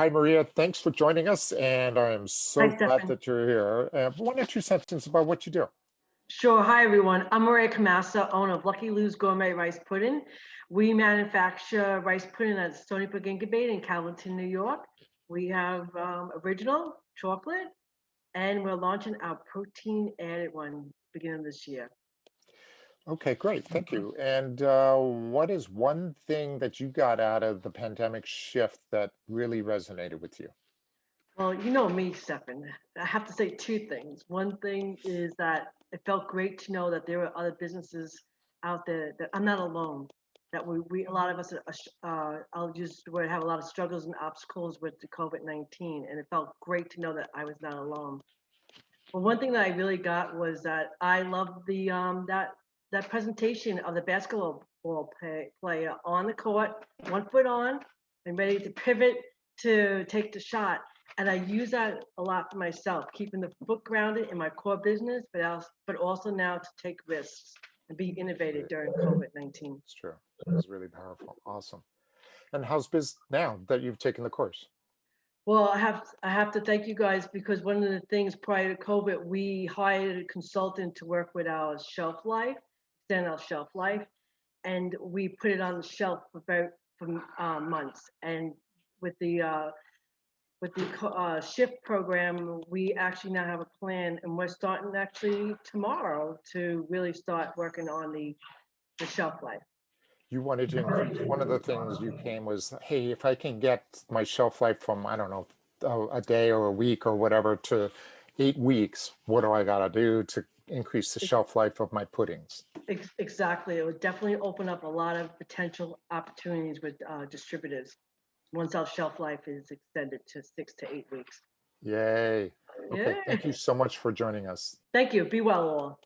Hi, Maria. Thanks for joining us, and I am Hi, so glad Stefan. that you're here. One or two sentences about what you do. Sure. Hi, everyone. I'm Maria Camassa, owner of Lucky Lou's Gourmet Rice Pudding. We manufacture rice pudding at Stony Brook Incubator in Calverton, New York. We have original chocolate, and we're launching our protein added one beginning of this year. Okay, great. Thank you. And what is one thing that you got out of the pandemic shift that really resonated with you? Well, you know me, Stefan. I have to say two things. One thing is that it felt great to know that there were other businesses out there that I'm not alone. That we a lot of us, I'll use the word, have a lot of struggles and obstacles with the COVID-19, and it felt great to know that I was not alone. But one thing that I really got was that I loved the that presentation of the basketball player on the court, 1 foot on, and ready to pivot to take the shot. And I use that a lot for myself, keeping the foot grounded in my core business, but also now to take risks and be innovative Right. during COVID-19. It's true. It was really powerful. Awesome. And how's biz now that you've taken the course? Well, I have to thank you guys because one of the things prior to COVID, we hired a consultant to work with our shelf life, extend our shelf life, and we put it on the shelf for months. And with the shift program, we actually now have a plan, and we're starting actually tomorrow to really start working on the shelf life. You wanted to increase, one of the things you came was, hey, if I can get my shelf life from, I don't know, a day or a week or whatever to 8 weeks, what do I got to do to increase the shelf life of my puddings? Exactly, it would definitely open up a lot of potential opportunities with distributors once our shelf life is extended to 6 to 8 weeks. Yay. Okay, Yeah. thank you so much for joining us. Thank you. Be well, all.